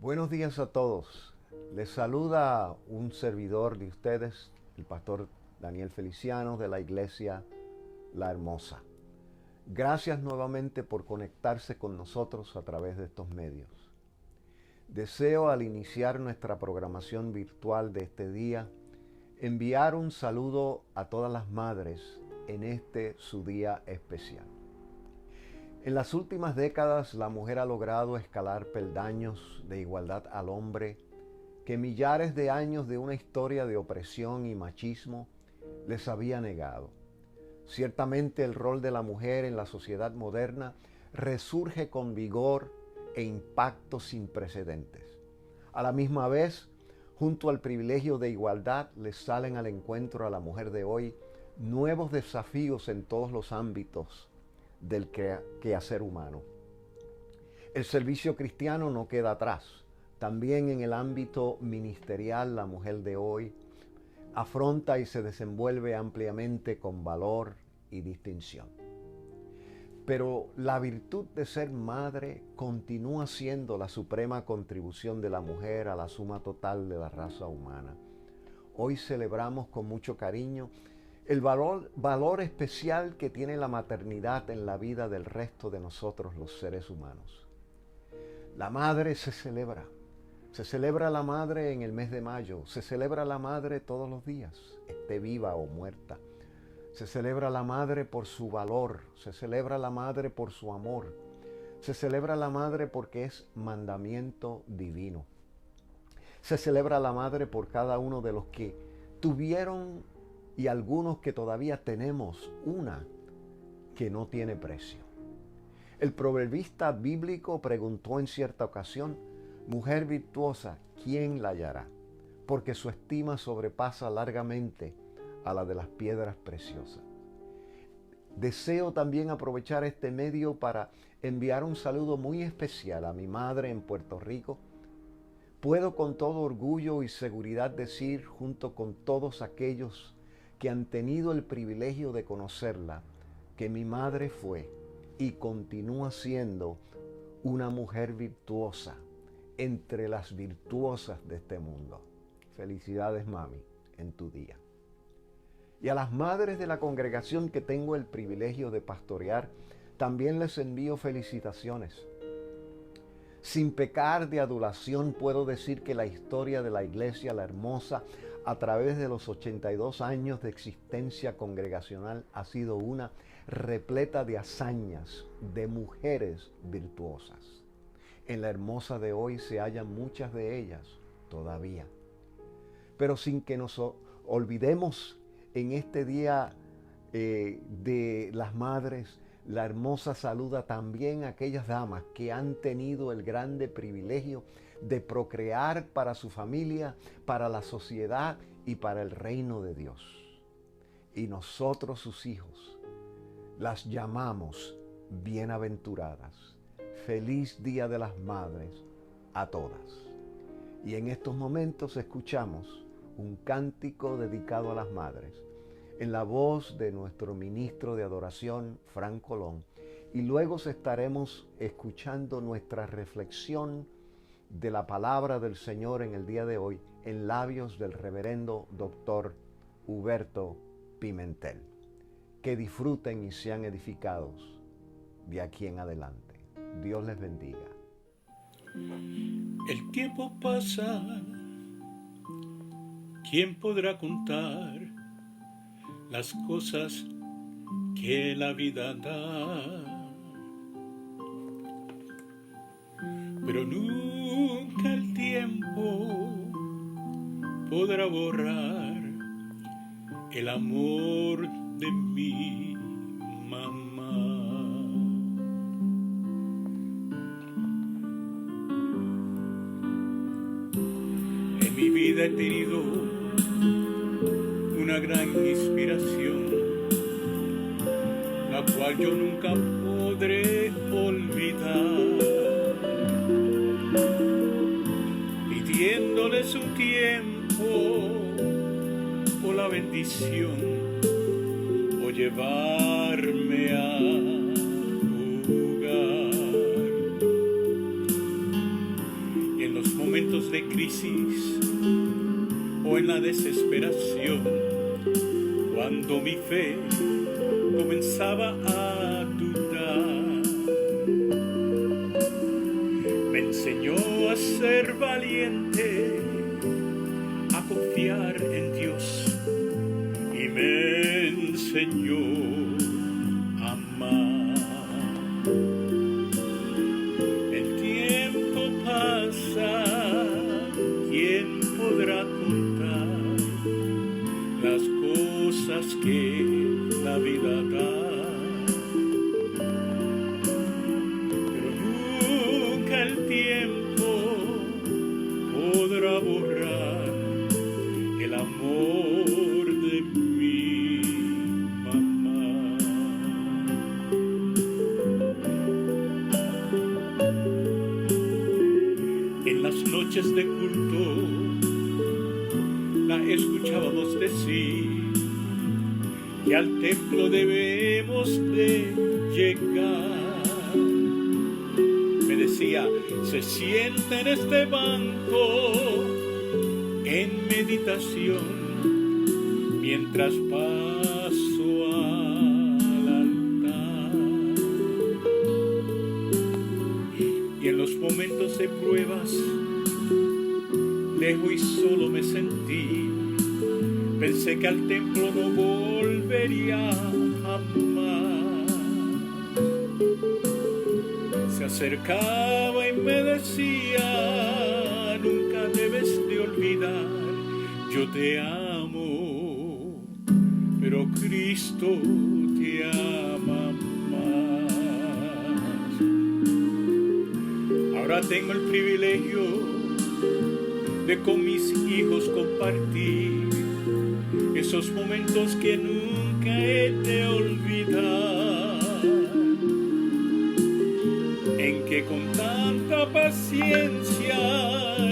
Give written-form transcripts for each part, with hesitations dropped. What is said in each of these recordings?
Buenos días a todos. Les saluda un servidor de ustedes, el pastor Daniel Feliciano de la iglesia La Hermosa. Gracias nuevamente por conectarse con nosotros a través de estos medios. Deseo al iniciar nuestra programación virtual de este día enviar un saludo a todas las madres en este su día especial. En las últimas décadas la mujer ha logrado escalar peldaños de igualdad al hombre que millares de años de una historia de opresión y machismo les había negado. Ciertamente el rol de la mujer en la sociedad moderna resurge con vigor e impacto sin precedentes. A la misma vez, junto al privilegio de igualdad, les salen al encuentro a la mujer de hoy nuevos desafíos en todos los ámbitos del quehacer humano. El servicio cristiano no queda atrás. También en el ámbito ministerial, la mujer de hoy afronta y se desenvuelve ampliamente con valor y distinción. Pero la virtud de ser madre continúa siendo la suprema contribución de la mujer a la suma total de la raza humana. Hoy celebramos con mucho cariño el valor especial que tiene la maternidad en la vida del resto de nosotros los seres humanos. La madre se celebra. Se celebra la madre en el mes de mayo. Se celebra la madre todos los días, esté viva o muerta. Se celebra la madre por su valor. Se celebra la madre por su amor. Se celebra la madre porque es mandamiento divino. Se celebra la madre por cada uno de los que tuvieron y algunos que todavía tenemos una que no tiene precio. El proverbista bíblico preguntó en cierta ocasión: mujer virtuosa, ¿quién la hallará? Porque su estima sobrepasa largamente a la de las piedras preciosas. Deseo también aprovechar este medio para enviar un saludo muy especial a mi madre en Puerto Rico. Puedo con todo orgullo y seguridad decir, junto con todos aquellos que han tenido el privilegio de conocerla, que mi madre fue y continúa siendo una mujer virtuosa entre las virtuosas de este mundo. Felicidades, mami, en tu día. Y a las madres de la congregación que tengo el privilegio de pastorear, también les envío felicitaciones. Sin pecar de adulación, puedo decir que la historia de la iglesia La Hermosa a través de los 82 años de existencia congregacional ha sido una repleta de hazañas de mujeres virtuosas. En La Hermosa de hoy se hallan muchas de ellas todavía. Pero sin que nos olvidemos en este día de las madres, La Hermosa saluda también a aquellas damas que han tenido el grande privilegio de procrear para su familia, para la sociedad y para el reino de Dios. Y nosotros, sus hijos, las llamamos bienaventuradas. Feliz Día de las Madres a todas. Y en estos momentos escuchamos un cántico dedicado a las madres, en la voz de nuestro ministro de adoración, Fran Colón, y luego estaremos escuchando nuestra reflexión de la palabra del Señor en el día de hoy, en labios del reverendo doctor Huberto Pimentel. Que disfruten y sean edificados de aquí en adelante. Dios les bendiga. El tiempo pasa, ¿quién podrá contar las cosas que la vida da? Pero nunca el tiempo podrá borrar el amor de mi mamá. En mi vida he tenido una gran inspiración, la cual yo nunca podré olvidar, pidiéndoles un tiempo o la bendición o llevarme a jugar. Y en los crisis o en la desesperación, cuando mi fe comenzaba a dudar, me enseñó a ser valiente, a confiar en Dios, y me enseñó a amar. El tiempo pasa, ¿quién podrá contar las cosas que la vida da? Pero nunca el tiempo podrá borrar el amor de mi mamá. En las noches de culto la escuchábamos decir que al templo debemos de llegar. Me decía, se sienta en este banco en meditación mientras paso al altar. Y en los momentos de pruebas, lejos y solo me sentí. Pensé que al templo no volvería jamás. Se acercaba y me decía, nunca debes de olvidar, yo te amo, pero Cristo te ama más. Ahora tengo el privilegio de con mis hijos compartir esos momentos que nunca he de olvidar, en que con tanta paciencia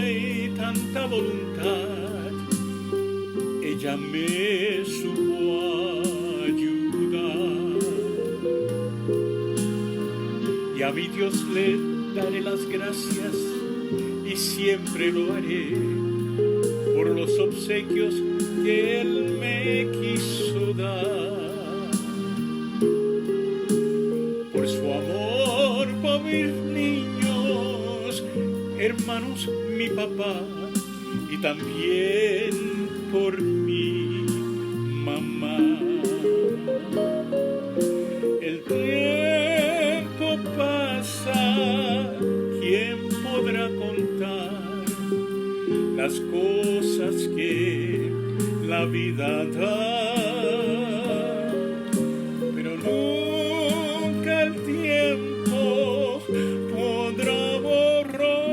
y tanta voluntad ella me supo ayudar. Y a mi Dios le daré las gracias y siempre lo haré por los obsequios que Él me quiso dar, por su amor por mis niños, hermanos, mi papá, y también por mi mamá. El tiempo pasa, ¿quién podrá contar las cosas que la vida da? Pero nunca el tiempo podrá borrar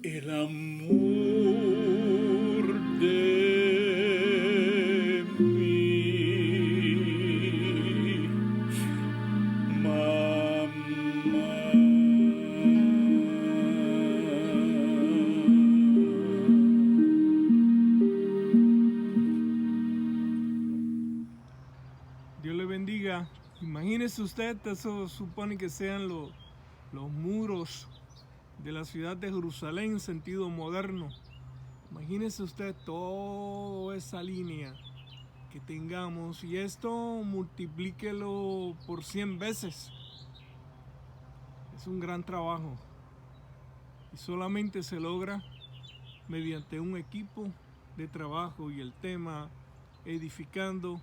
el amor de mi mamá. Dios le bendiga. Imagínese usted, eso supone que sean los muros de la ciudad de Jerusalén en sentido moderno. Imagínese usted toda esa línea que tengamos y esto multiplíquelo por 100 veces. Es un gran trabajo y solamente se logra mediante un equipo de trabajo y el tema edificando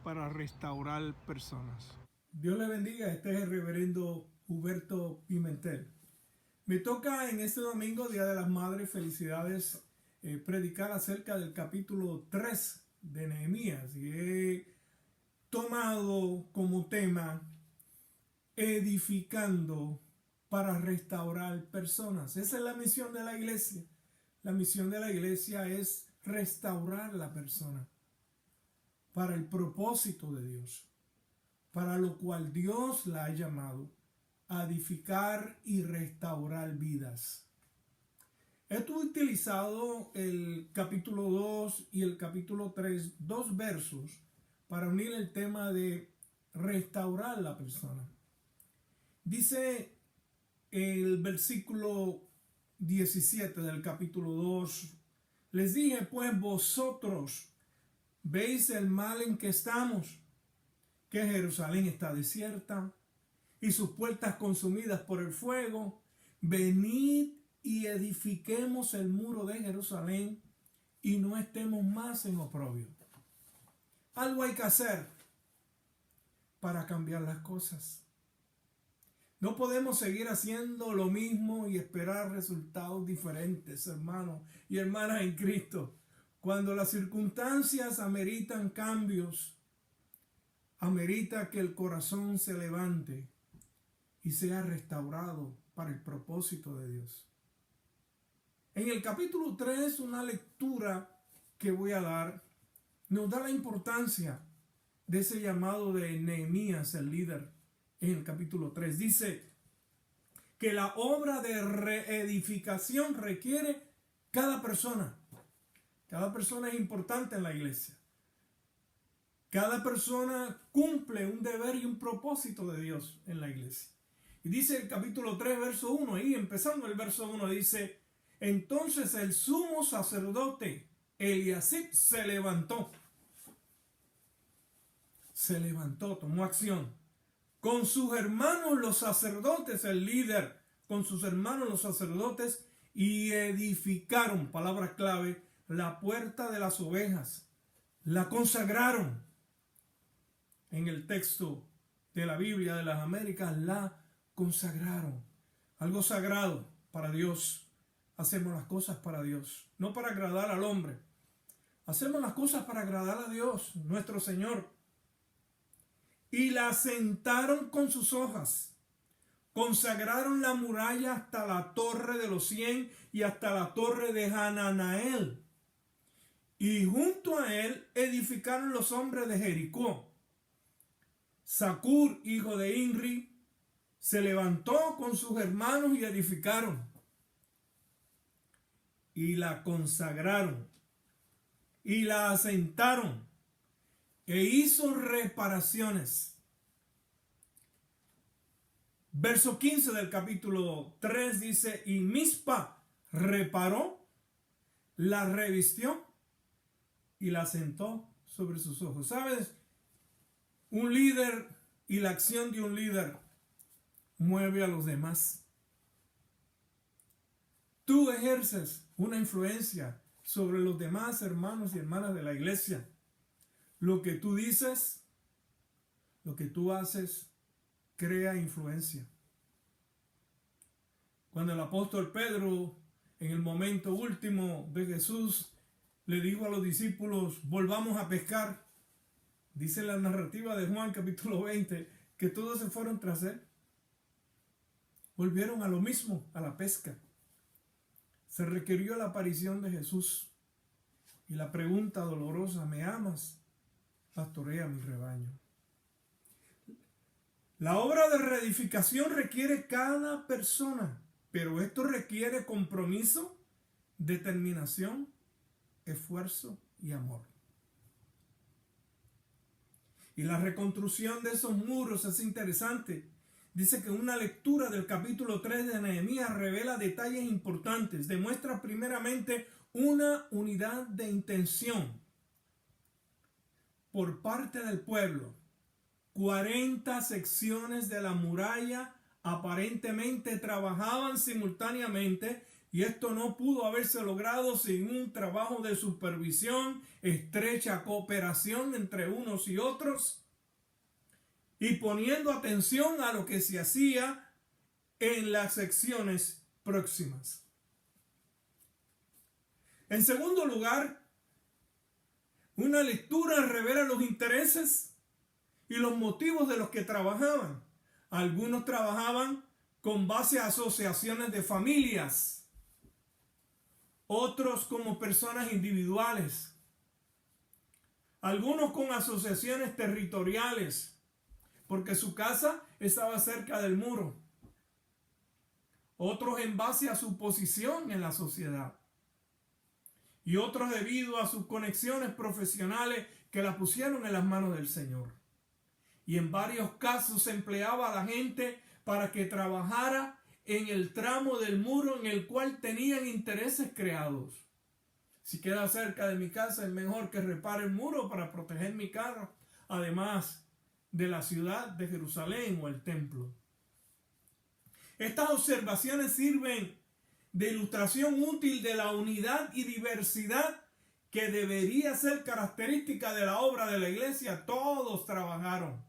para restaurar personas. Dios le bendiga, este es el reverendo Huberto Pimentel. Me toca en este domingo, Día de las Madres, felicidades, predicar acerca del capítulo 3 de Nehemías. Y he tomado como tema edificando para restaurar personas. Esa es la misión de la iglesia. La misión de la iglesia es restaurar la persona para el propósito de Dios, para lo cual Dios la ha llamado a edificar y restaurar vidas. He utilizado el capítulo 2 y el capítulo 3, dos versos, para unir el tema de restaurar la persona. Dice el versículo 17 del capítulo 2, les dije pues vosotros veis el mal en que estamos, que Jerusalén está desierta y sus puertas consumidas por el fuego. Venid y edifiquemos el muro de Jerusalén y no estemos más en oprobio. Algo hay que hacer para cambiar las cosas. No podemos seguir haciendo lo mismo y esperar resultados diferentes, hermanos y hermanas en Cristo. Cuando las circunstancias ameritan cambios, amerita que el corazón se levante y sea restaurado para el propósito de Dios. En el capítulo 3, una lectura que voy a dar, nos da la importancia de ese llamado de Nehemías, el líder. En el capítulo 3 dice que la obra de reedificación requiere cada persona. Cada persona es importante en la iglesia. Cada persona cumple un deber y un propósito de Dios en la iglesia. Y dice el capítulo 3, verso 1, ahí empezando el verso 1, dice: entonces el sumo sacerdote Eliasib se levantó. Se levantó, tomó acción. Con sus hermanos los sacerdotes, el líder, con sus hermanos los sacerdotes, y edificaron, palabra clave, la puerta de las ovejas. La consagraron. En el texto de la Biblia de las Américas, la consagraron. Algo sagrado para Dios. Hacemos las cosas para Dios, no para agradar al hombre. Hacemos las cosas para agradar a Dios, nuestro Señor. Y la asentaron con sus hojas. Consagraron la muralla hasta la torre de los 100 y hasta la torre de Hananael. Y junto a él edificaron los hombres de Jericó. Zacur, hijo de Inri, se levantó con sus hermanos y edificaron. Y la consagraron. Y la asentaron. E hizo reparaciones. Verso 15 del capítulo 3 dice: y Mispa reparó, la revistió y la sentó sobre sus ojos. ¿Sabes? Un líder y la acción de un líder mueve a los demás. Tú ejerces una influencia sobre los demás hermanos y hermanas de la iglesia. Lo que tú dices, lo que tú haces, crea influencia. Cuando el apóstol Pedro, en el momento último de Jesús, le dijo a los discípulos: volvamos a pescar, dice la narrativa de Juan capítulo 20, que todos se fueron tras él. Volvieron a lo mismo, a la pesca. Se requirió la aparición de Jesús y la pregunta dolorosa: ¿me amas? Pastorea mi rebaño. La obra de reedificación requiere cada persona, pero esto requiere compromiso, determinación, esfuerzo y amor. Y la reconstrucción de esos muros es interesante. Dice que una lectura del capítulo 3 de Nehemías revela detalles importantes. Demuestra primeramente una unidad de intención por parte del pueblo. 40 secciones de la muralla aparentemente trabajaban simultáneamente, y esto no pudo haberse logrado sin un trabajo de supervisión, estrecha cooperación entre unos y otros, y poniendo atención a lo que se hacía en las secciones próximas. En segundo lugar, una lectura revela los intereses y los motivos de los que trabajaban. Algunos trabajaban con base a asociaciones de familias, otros como personas individuales, algunos con asociaciones territoriales, porque su casa estaba cerca del muro, otros en base a su posición en la sociedad, y otros debido a sus conexiones profesionales que la pusieron en las manos del Señor. Y en varios casos se empleaba a la gente para que trabajara en el tramo del muro en el cual tenían intereses creados. Si queda cerca de mi casa, es mejor que repare el muro para proteger mi carro, además de la ciudad de Jerusalén o el templo. Estas observaciones sirven de ilustración útil de la unidad y diversidad que debería ser característica de la obra de la iglesia. Todos trabajaron.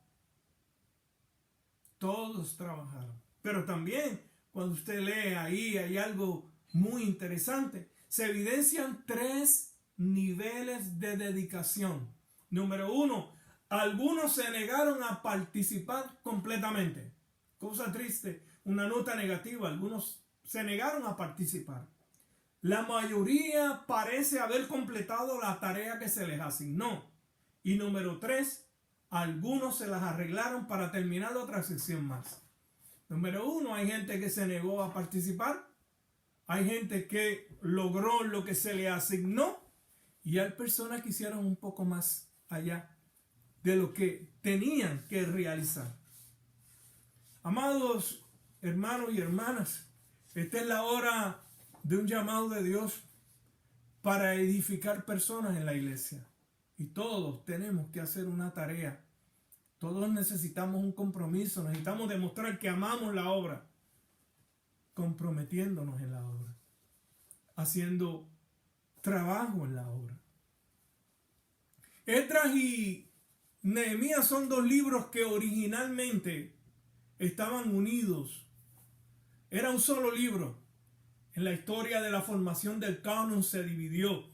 Todos trabajaron. Pero también, cuando usted lee ahí, hay algo muy interesante. Se evidencian 3 niveles de dedicación. Número 1, algunos se negaron a participar completamente. Cosa triste, una nota negativa. Algunos se negaron a participar. La mayoría parece haber completado la tarea que se les asignó. Y número 3, algunos se las arreglaron para terminar otra sección más. Número 1, hay gente que se negó a participar. Hay gente que logró lo que se le asignó. Y hay personas que hicieron un poco más allá de lo que tenían que realizar. Amados hermanos y hermanas, esta es la hora de un llamado de Dios para edificar personas en la iglesia. Y todos tenemos que hacer una tarea. Todos necesitamos un compromiso. Necesitamos demostrar que amamos la obra, comprometiéndonos en la obra, haciendo trabajo en la obra. Esdras y Nehemías son 2 libros que originalmente estaban unidos. Era un solo libro. En la historia de la formación del canon se dividió.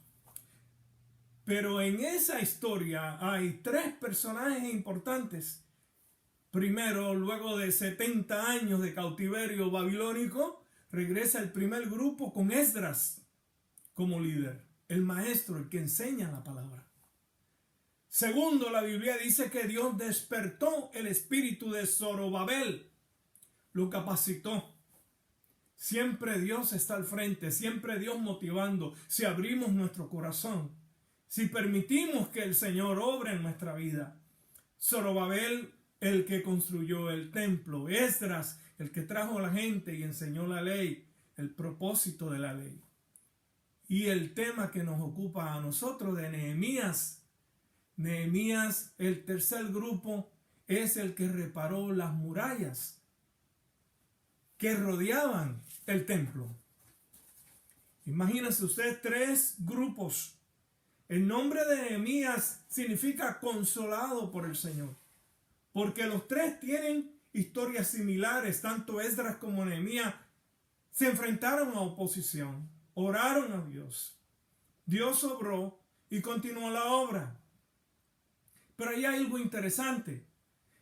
Pero en esa historia hay 3 personajes importantes. Primero, luego de 70 años de cautiverio babilónico, regresa el primer grupo con Esdras como líder, el maestro, el que enseña la palabra. Segundo, la Biblia dice que Dios despertó el espíritu de Zorobabel, lo capacitó. Siempre Dios está al frente, siempre Dios motivando. Si abrimos nuestro corazón, si permitimos que el Señor obre en nuestra vida. Zorobabel, el que construyó el templo. Esdras, el que trajo a la gente y enseñó la ley, el propósito de la ley. Y el tema que nos ocupa a nosotros de Nehemías. Nehemías, el tercer grupo, es el que reparó las murallas que rodeaban el templo. Imagínense ustedes 3 grupos. El nombre de Nehemías significa consolado por el Señor, porque los 3 tienen historias similares. Tanto Esdras como Nehemías se enfrentaron a oposición, oraron a Dios. Dios obró y continuó la obra. Pero hay algo interesante,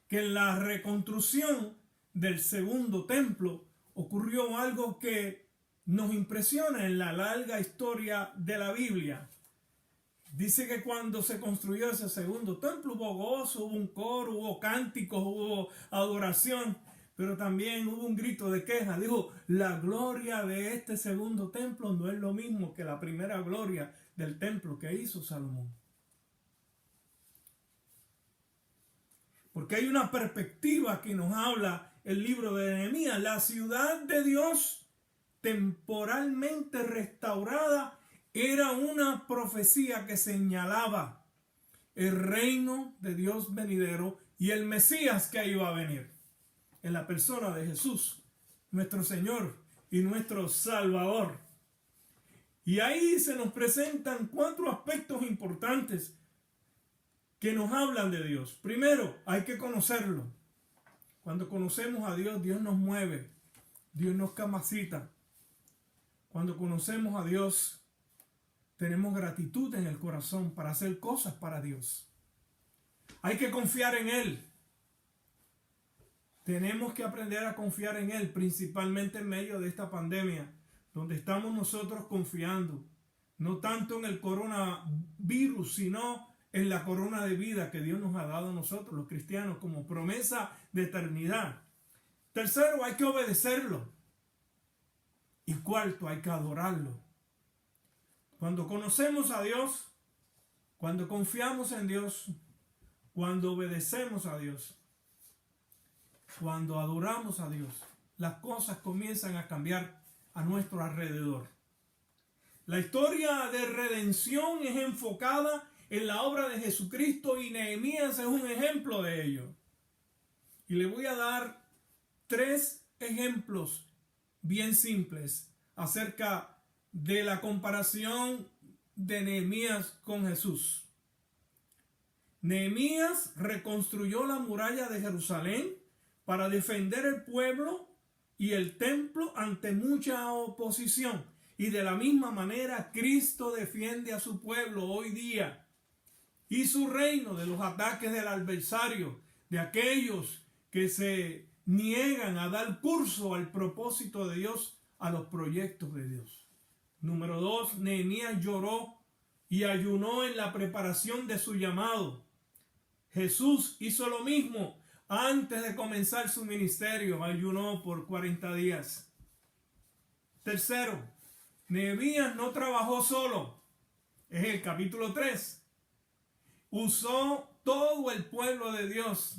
que en la reconstrucción del segundo templo ocurrió algo que nos impresiona en la larga historia de la Biblia. Dice que cuando se construyó ese segundo templo hubo gozo, hubo un coro, hubo cánticos, hubo adoración, pero también hubo un grito de queja. Dijo, la gloria de este segundo templo no es lo mismo que la primera gloria del templo que hizo Salomón. Porque hay una perspectiva que nos habla el libro de Nehemías. La ciudad de Dios temporalmente restaurada era una profecía que señalaba el reino de Dios venidero y el Mesías que iba a venir en la persona de Jesús, nuestro Señor y nuestro Salvador. Y ahí se nos presentan 4 aspectos importantes que nos hablan de Dios. Primero, hay que conocerlo. Cuando conocemos a Dios, Dios nos mueve, Dios nos capacita. Cuando conocemos a Dios, tenemos gratitud en el corazón para hacer cosas para Dios. Hay que confiar en Él. Tenemos que aprender a confiar en Él, principalmente en medio de esta pandemia, donde estamos nosotros confiando, no tanto en el coronavirus, sino en la corona de vida que Dios nos ha dado a nosotros, los cristianos, como promesa de eternidad. Tercero, hay que obedecerlo. Y cuarto, hay que adorarlo. Cuando conocemos a Dios, cuando confiamos en Dios, cuando obedecemos a Dios, cuando adoramos a Dios, las cosas comienzan a cambiar a nuestro alrededor. La historia de redención es enfocada en la obra de Jesucristo y Nehemías es un ejemplo de ello. Y le voy a dar 3 ejemplos bien simples acerca de la comparación de Nehemías con Jesús. Nehemías reconstruyó la muralla de Jerusalén para defender el pueblo y el templo ante mucha oposición. Y de la misma manera Cristo defiende a su pueblo hoy día y su reino de los ataques del adversario, de aquellos que se niegan a dar curso al propósito de Dios, a los proyectos de Dios. Número 2, Nehemías lloró y ayunó en la preparación de su llamado. Jesús hizo lo mismo antes de comenzar su ministerio, ayunó por 40 días. Tercero, Nehemías no trabajó solo. Es el capítulo 3. Usó todo el pueblo de Dios.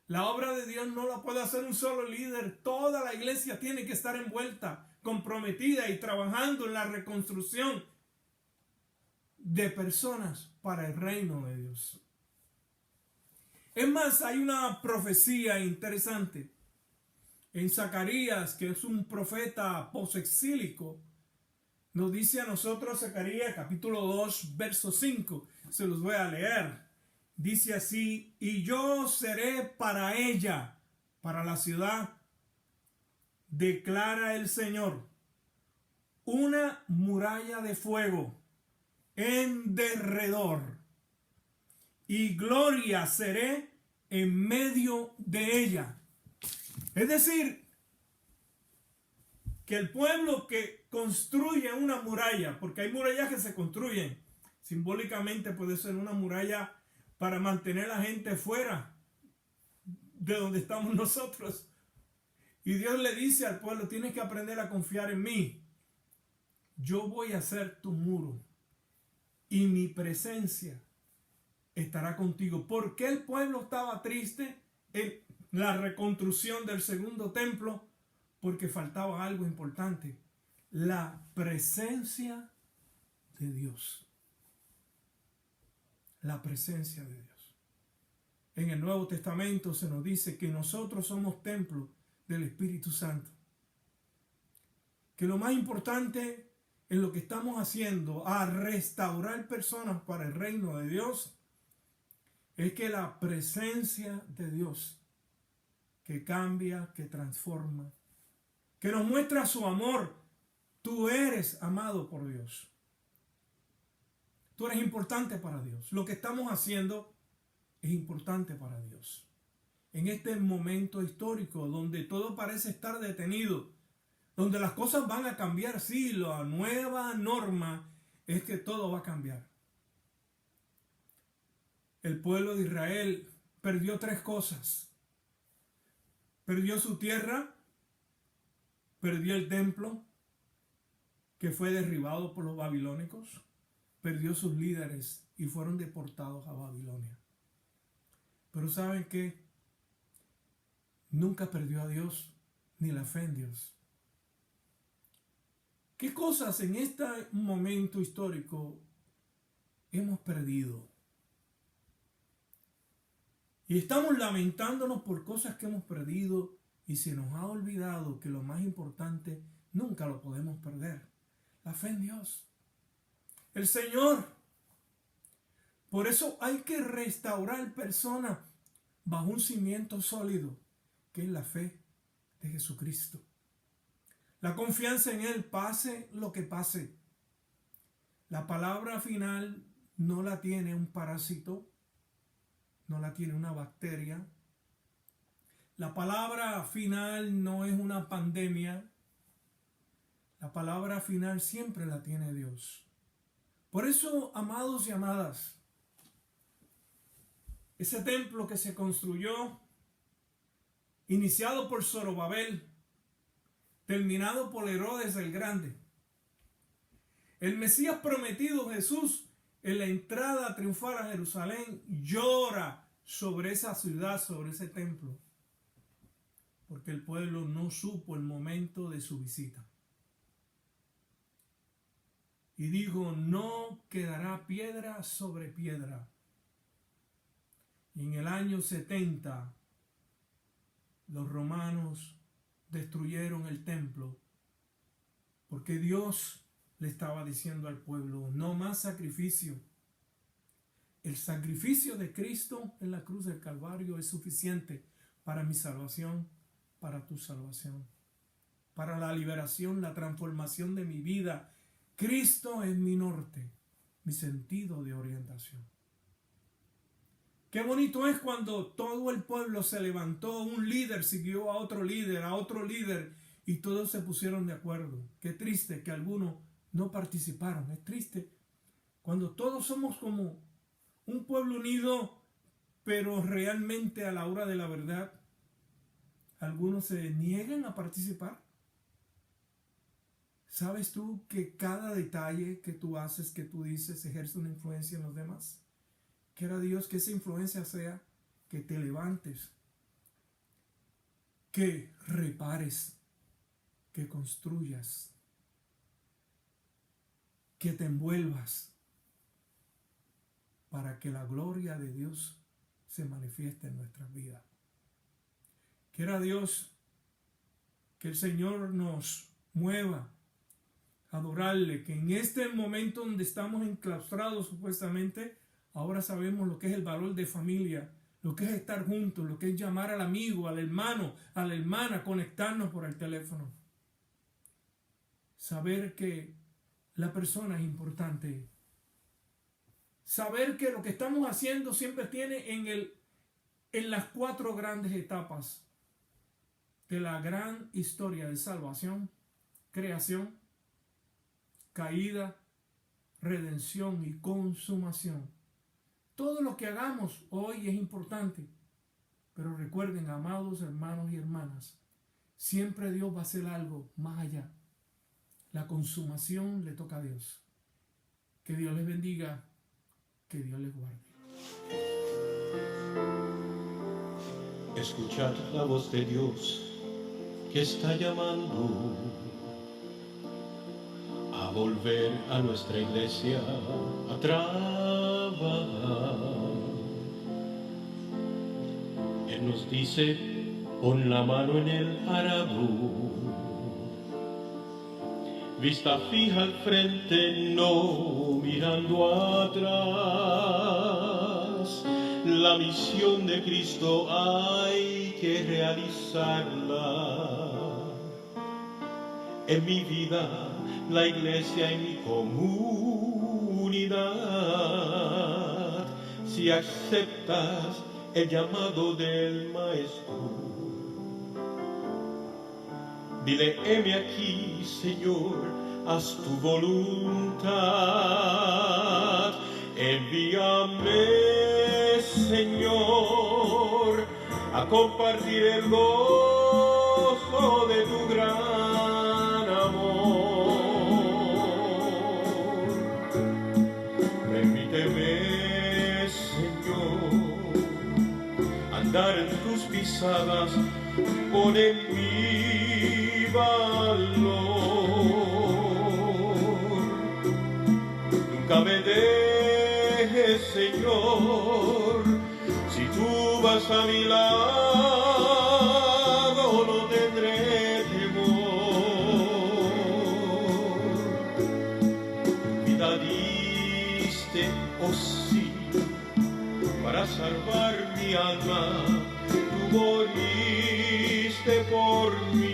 La obra de Dios no la puede hacer un solo líder. Toda la iglesia tiene que estar envuelta, comprometida y trabajando en la reconstrucción de personas para el reino de Dios. Es más, hay una profecía interesante en Zacarías, que es un profeta posexílico. Nos dice a nosotros Zacarías capítulo 2, verso 5. Se los voy a leer. Dice así: y yo seré para ella, para la ciudad, declara el Señor, una muralla de fuego en derredor, y gloria seré en medio de ella. Es decir, que el pueblo que construye una muralla, porque hay murallas que se construyen, simbólicamente puede ser una muralla para mantener a la gente fuera de donde estamos nosotros. Y Dios le dice al pueblo: tienes que aprender a confiar en mí. Yo voy a ser tu muro y mi presencia estará contigo. ¿Por qué el pueblo estaba triste en la reconstrucción del segundo templo? Porque faltaba algo importante: la presencia de Dios. La presencia de Dios. En el Nuevo Testamento se nos dice que nosotros somos templo del Espíritu Santo. Que lo más importante en lo que estamos haciendo a restaurar personas para el reino de Dios es que la presencia de Dios, que cambia, que transforma, que nos muestra su amor. Tú eres amado por Dios. Tú eres importante para Dios. Lo que estamos haciendo es importante para Dios. En este momento histórico donde todo parece estar detenido, donde las cosas van a cambiar, sí, la nueva norma es que todo va a cambiar. El pueblo de Israel perdió 3 cosas. Perdió su tierra, perdió el templo, que fue derribado por los babilónicos, perdió sus líderes y fueron deportados a Babilonia. Pero ¿saben qué? Nunca perdió a Dios ni la fe en Dios. ¿Qué cosas en este momento histórico hemos perdido? Y estamos lamentándonos por cosas que hemos perdido y se nos ha olvidado que lo más importante nunca lo podemos perder: la fe en Dios, el Señor. Por eso hay que restaurar personas bajo un cimiento sólido, que es la fe de Jesucristo. La confianza en Él, pase lo que pase. La palabra final no la tiene un parásito, no la tiene una bacteria. La palabra final no es una pandemia. La palabra final siempre la tiene Dios. Por eso, amados y amadas, ese templo que se construyó, iniciado por Zorobabel, terminado por Herodes el Grande, el Mesías prometido Jesús, en la entrada triunfal a Jerusalén, llora sobre esa ciudad, sobre ese templo. porque el pueblo no supo el momento de su visita. Y dijo, no quedará piedra sobre piedra. Y en el año 70, los romanos destruyeron el templo, porque Dios le estaba diciendo al pueblo, no más sacrificio. El sacrificio de Cristo en la cruz del Calvario es suficiente para mi salvación, para tu salvación, para la liberación, la transformación de mi vida. Cristo es mi norte, mi sentido de orientación. Qué bonito es cuando todo el pueblo se levantó, un líder siguió a otro líder, y todos se pusieron de acuerdo. Qué triste que algunos no participaron. Es triste cuando todos somos como un pueblo unido, pero realmente a la hora de la verdad, algunos se niegan a participar. ¿Sabes tú que cada detalle que tú haces, que tú dices, ejerce una influencia en los demás? Quiera Dios que esa influencia sea que te levantes, que repares, que construyas, que te envuelvas para que la gloria de Dios se manifieste en nuestras vidas. Quiera Dios que el Señor nos mueva a adorarle, que en este momento donde estamos enclaustrados supuestamente, ahora sabemos lo que es el valor de familia, lo que es estar juntos, lo que es llamar al amigo, al hermano, a la hermana, conectarnos por el teléfono. Saber que la persona es importante. Saber que lo que estamos haciendo siempre tiene en las 4 grandes etapas de la gran historia de salvación: creación, caída, redención y consumación. Todo lo que hagamos hoy es importante, pero recuerden, amados hermanos y hermanas, siempre Dios va a hacer algo más allá. La consumación le toca a Dios. Que Dios les bendiga, que Dios les guarde. Escuchad la voz de Dios que está llamando a volver a nuestra iglesia a trabajar. Él nos dice, pon la mano en el arado, vista fija al frente, no mirando atrás. La misión de Cristo hay que realizarla. En mi vida, la iglesia y mi comunidad. Si aceptas el llamado del Maestro, dile, heme aquí, Señor, haz tu voluntad. Envíame, Señor, a compartir el gozo de tu gran amor. Permíteme, Señor, andar en tus pisadas, pon en mi valor. Nunca me dejes, Señor, si tú vas a mi lado, no tendré temor. Vida diste, oh sí, para salvar mi alma, tú moriste por mí.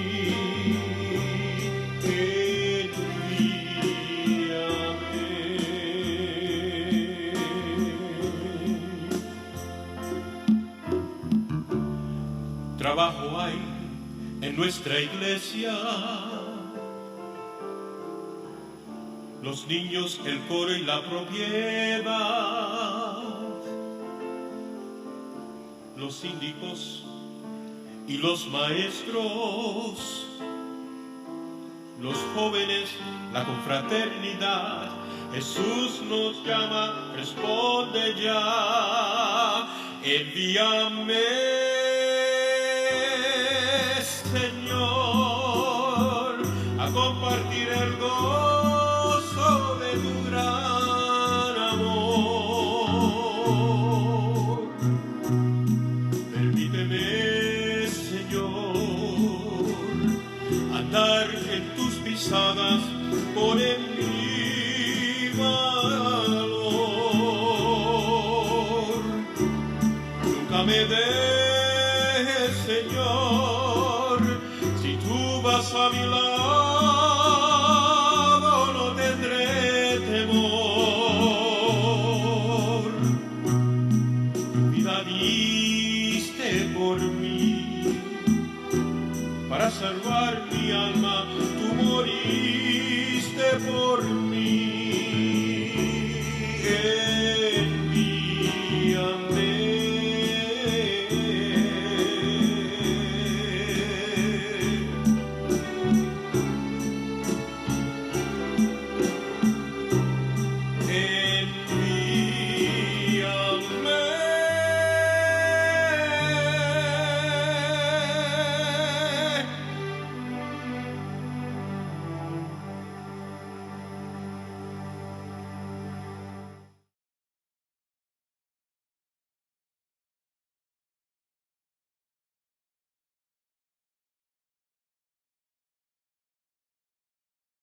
Trabajo hay en nuestra iglesia, los niños, el coro y la propiedad, los síndicos y los maestros, los jóvenes, la confraternidad. Jesús nos llama, responde ya, envíame, Señor, a compartir el gozo de tu gran amor. Permíteme, Señor, andar en tus pisadas por en mi valor. Nunca me dejes, Señor, si tú vas a mi lado no tendré temor. Tu vida diste por mí para salvar mi alma